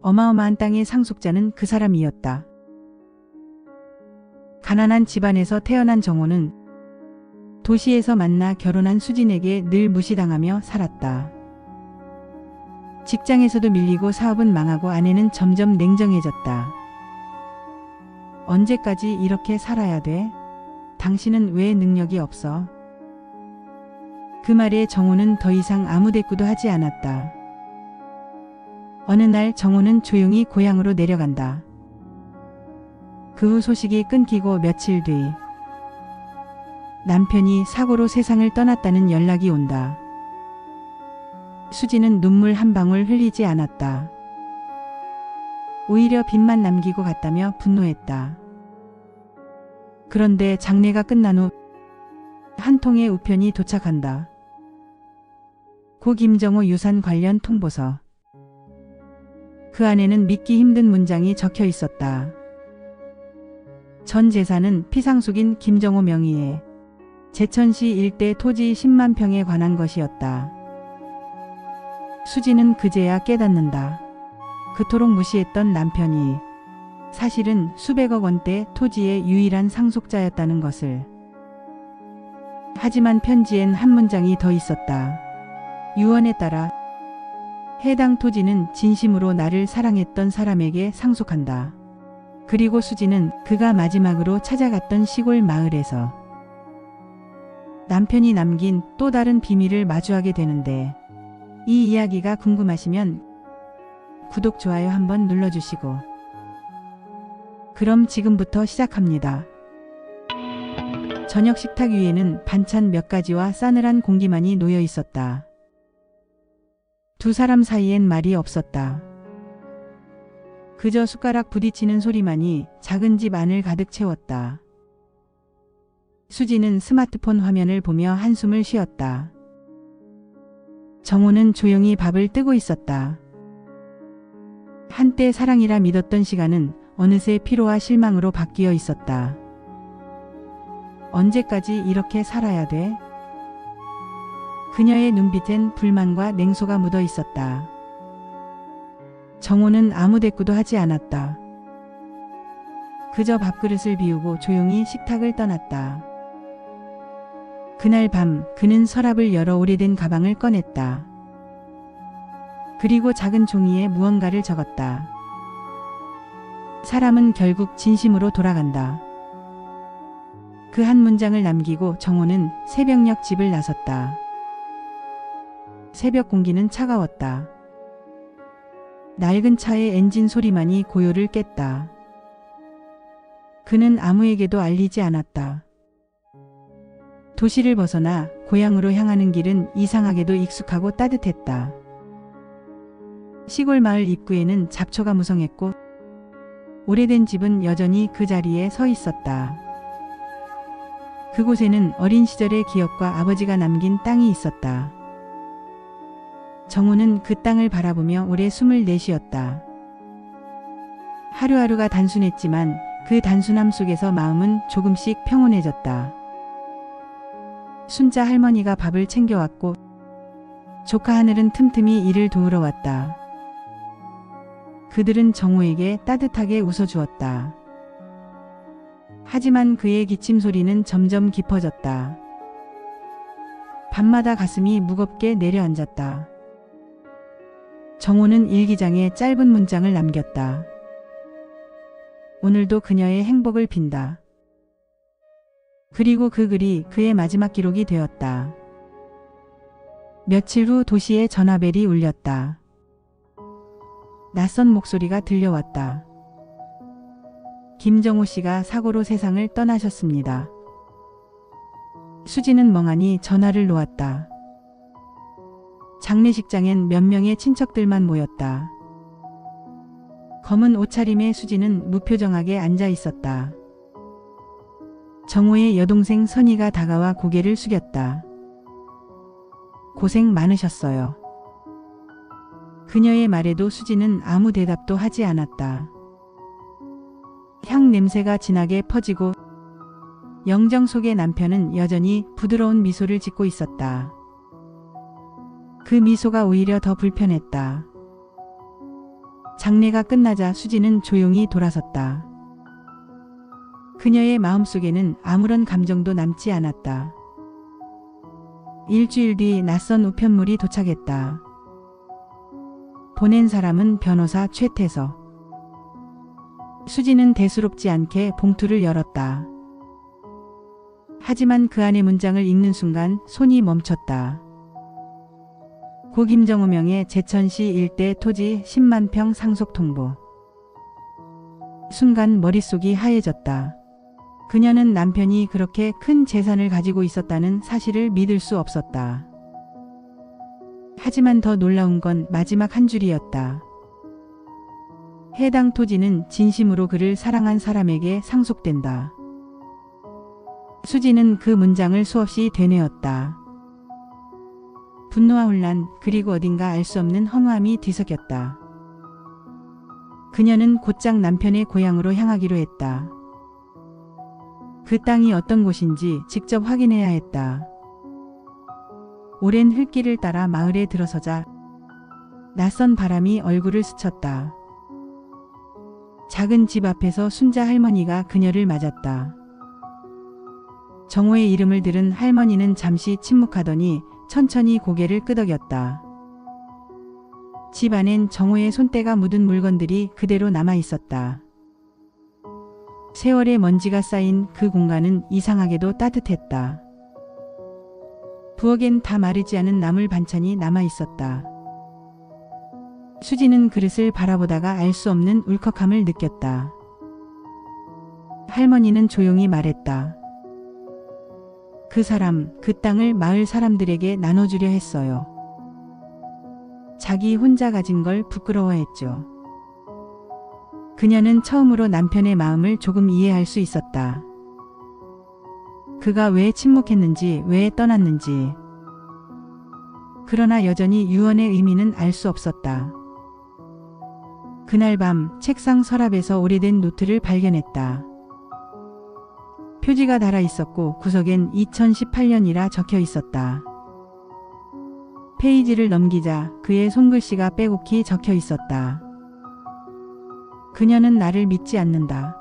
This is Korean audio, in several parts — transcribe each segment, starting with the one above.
어마어마한 땅의 상속자는 그 사람이었다. 가난한 집안에서 태어난 정호는 도시에서 만나 결혼한 수진에게 늘 무시당하며 살았다. 직장에서도 밀리고 사업은 망하고 아내는 점점 냉정해졌다. 언제까지 이렇게 살아야 돼? 당신은 왜 능력이 없어? 그 말에 정호는 더 이상 아무 대꾸도 하지 않았다. 어느 날 정호는 조용히 고향으로 내려간다. 그 후 소식이 끊기고 며칠 뒤 남편이 사고로 세상을 떠났다는 연락이 온다. 수지는 눈물 한 방울 흘리지 않았다. 오히려 빚만 남기고 갔다며 분노했다. 그런데 장례가 끝난 후 한 통의 우편이 도착한다. 고 김정호 유산 관련 통보서. 그 안에는 믿기 힘든 문장이 적혀 있었다. 전 재산은 피상속인 김정호 명의의 제천시 일대 토지 10만 평에 관한 것이었다. 수지는 그제야 깨닫는다. 그토록 무시했던 남편이 사실은 수백억 원대 토지의 유일한 상속자였다는 것을. 하지만 편지엔 한 문장이 더 있었다. 유언에 따라 해당 토지는 진심으로 나를 사랑했던 사람에게 상속한다. 그리고 수지는 그가 마지막으로 찾아갔던 시골 마을에서 남편이 남긴 또 다른 비밀을 마주하게 되는데, 이 이야기가 궁금하시면 구독, 좋아요 한번 눌러주시고. 그럼 지금부터 시작합니다. 저녁 식탁 위에는 반찬 몇 가지와 싸늘한 공기만이 놓여 있었다. 두 사람 사이엔 말이 없었다. 그저 숟가락 부딪히는 소리만이 작은 집 안을 가득 채웠다. 수지는 스마트폰 화면을 보며 한숨을 쉬었다. 정호는 조용히 밥을 뜨고 있었다. 한때 사랑이라 믿었던 시간은 어느새 피로와 실망으로 바뀌어 있었다. 언제까지 이렇게 살아야 돼? 그녀의 눈빛엔 불만과 냉소가 묻어 있었다. 정호는 아무 대꾸도 하지 않았다. 그저 밥그릇을 비우고 조용히 식탁을 떠났다. 그날 밤 그는 서랍을 열어 오래된 가방을 꺼냈다. 그리고 작은 종이에 무언가를 적었다. 사람은 결국 진심으로 돌아간다. 그 한 문장을 남기고 정호는 새벽녘 집을 나섰다. 새벽 공기는 차가웠다. 낡은 차의 엔진 소리만이 고요를 깼다. 그는 아무에게도 알리지 않았다. 도시를 벗어나 고향으로 향하는 길은 이상하게도 익숙하고 따뜻했다. 시골 마을 입구에는 잡초가 무성했고 오래된 집은 여전히 그 자리에 서 있었다. 그곳에는 어린 시절의 기억과 아버지가 남긴 땅이 있었다. 정호는 그 땅을 바라보며 오래 숨을 내쉬었다. 하루하루가 단순했지만 그 단순함 속에서 마음은 조금씩 평온해졌다. 순자 할머니가 밥을 챙겨왔고 조카 하늘은 틈틈이 일을 도우러 왔다. 그들은 정호에게 따뜻하게 웃어주었다. 하지만 그의 기침 소리는 점점 깊어졌다. 밤마다 가슴이 무겁게 내려앉았다. 정호는 일기장에 짧은 문장을 남겼다. 오늘도 그녀의 행복을 빈다. 그리고 그 글이 그의 마지막 기록이 되었다. 며칠 후 도시에 전화벨이 울렸다. 낯선 목소리가 들려왔다. 김정호 씨가 사고로 세상을 떠나셨습니다. 수지는 멍하니 전화를 놓았다. 장례식장엔 몇 명의 친척들만 모였다. 검은 옷차림의 수지는 무표정하게 앉아 있었다. 정호의 여동생 선희가 다가와 고개를 숙였다. 고생 많으셨어요. 그녀의 말에도 수지는 아무 대답도 하지 않았다. 향 냄새가 진하게 퍼지고 영정 속의 남편은 여전히 부드러운 미소를 짓고 있었다. 그 미소가 오히려 더 불편했다. 장례가 끝나자 수지는 조용히 돌아섰다. 그녀의 마음속에는 아무런 감정도 남지 않았다. 일주일 뒤 낯선 우편물이 도착했다. 보낸 사람은 변호사 최태서. 수지는 대수롭지 않게 봉투를 열었다. 하지만 그 안의 문장을 읽는 순간 손이 멈췄다. 고 김정우 명의 제천시 일대 토지 10만 평 상속 통보. 순간 머릿속이 하얘졌다. 그녀는 남편이 그렇게 큰 재산을 가지고 있었다는 사실을 믿을 수 없었다. 하지만 더 놀라운 건 마지막 한 줄이었다. 해당 토지는 진심으로 그를 사랑한 사람에게 상속된다. 수지는 그 문장을 수없이 되뇌었다. 분노와 혼란, 그리고 어딘가 알 수 없는 허무함이 뒤섞였다. 그녀는 곧장 남편의 고향으로 향하기로 했다. 그 땅이 어떤 곳인지 직접 확인해야 했다. 오랜 흙길을 따라 마을에 들어서자 낯선 바람이 얼굴을 스쳤다. 작은 집 앞에서 순자 할머니가 그녀를 맞았다. 정호의 이름을 들은 할머니는 잠시 침묵하더니 천천히 고개를 끄덕였다. 집 안엔 정호의 손때가 묻은 물건들이 그대로 남아 있었다. 세월의 먼지가 쌓인 그 공간은 이상하게도 따뜻했다. 부엌엔 다 마르지 않은 나물 반찬이 남아 있었다. 수지는 그릇을 바라보다가 알 수 없는 울컥함을 느꼈다. 할머니는 조용히 말했다. 그 사람, 그 땅을 마을 사람들에게 나눠주려 했어요. 자기 혼자 가진 걸 부끄러워했죠. 그녀는 처음으로 남편의 마음을 조금 이해할 수 있었다. 그가 왜 침묵했는지, 왜 떠났는지. 그러나 여전히 유언의 의미는 알 수 없었다. 그날 밤 책상 서랍에서 오래된 노트를 발견했다. 표지가 달아 있었고 구석엔 2018년이라 적혀 있었다. 페이지를 넘기자 그의 손글씨가 빼곡히 적혀 있었다. 그녀는 나를 믿지 않는다.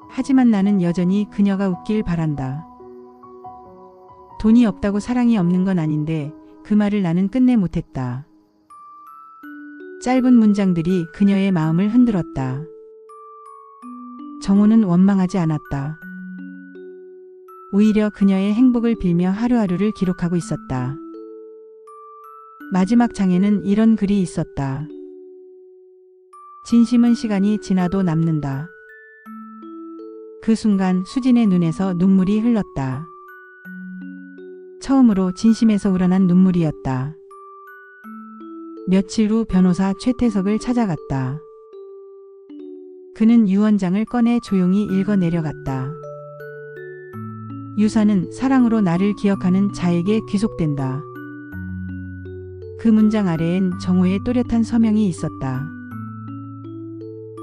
하지만 나는 여전히 그녀가 웃길 바란다. 돈이 없다고 사랑이 없는 건 아닌데 그 말을 나는 끝내 못했다. 짧은 문장들이 그녀의 마음을 흔들었다. 정호는 원망하지 않았다. 오히려 그녀의 행복을 빌며 하루하루를 기록하고 있었다. 마지막 장에는 이런 글이 있었다. 진심은 시간이 지나도 남는다. 그 순간 수진의 눈에서 눈물이 흘렀다. 처음으로 진심에서 우러난 눈물이었다. 며칠 후 변호사 최태석을 찾아갔다. 그는 유언장을 꺼내 조용히 읽어 내려갔다. 유산은 사랑으로 나를 기억하는 자에게 귀속된다. 그 문장 아래엔 정호의 또렷한 서명이 있었다.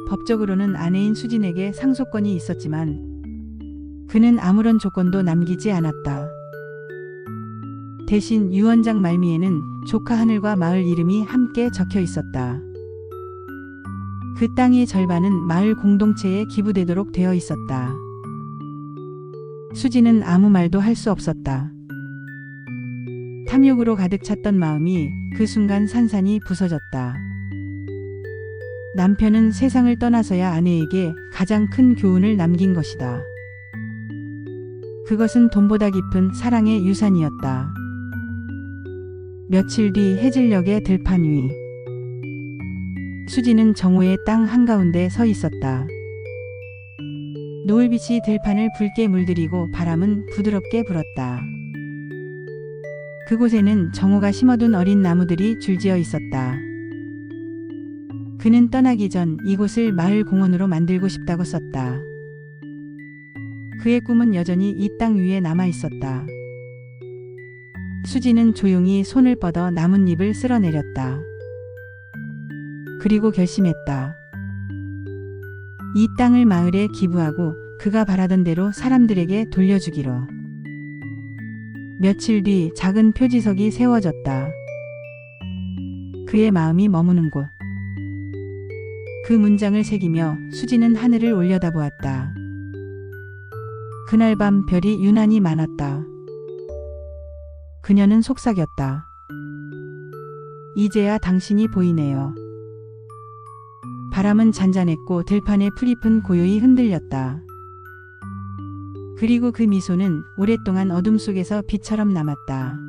법적으로는 아내인 수진에게 상속권이 있었지만 그는 아무런 조건도 남기지 않았다. 대신 유언장 말미에는 조카 하늘과 마을 이름이 함께 적혀 있었다. 그 땅의 절반은 마을 공동체에 기부되도록 되어 있었다. 수지는 아무 말도 할 수 없었다. 탐욕으로 가득 찼던 마음이 그 순간 산산이 부서졌다. 남편은 세상을 떠나서야 아내에게 가장 큰 교훈을 남긴 것이다. 그것은 돈보다 깊은 사랑의 유산이었다. 며칠 뒤 해질녘의 들판 위. 수지는 정호의 땅 한가운데 서 있었다. 노을빛이 들판을 붉게 물들이고 바람은 부드럽게 불었다. 그곳에는 정호가 심어둔 어린 나무들이 줄지어 있었다. 그는 떠나기 전 이곳을 마을 공원으로 만들고 싶다고 썼다. 그의 꿈은 여전히 이 땅 위에 남아 있었다. 수지는 조용히 손을 뻗어 나뭇잎을 쓸어내렸다. 그리고 결심했다. 이 땅을 마을에 기부하고 그가 바라던 대로 사람들에게 돌려주기로. 며칠 뒤 작은 표지석이 세워졌다. 그의 마음이 머무는 곳. 그 문장을 새기며 수지는 하늘을 올려다보았다. 그날 밤 별이 유난히 많았다. 그녀는 속삭였다. 이제야 당신이 보이네요. 바람은 잔잔했고 들판의 풀잎은 고요히 흔들렸다. 그리고 그 미소는 오랫동안 어둠 속에서 빛처럼 남았다.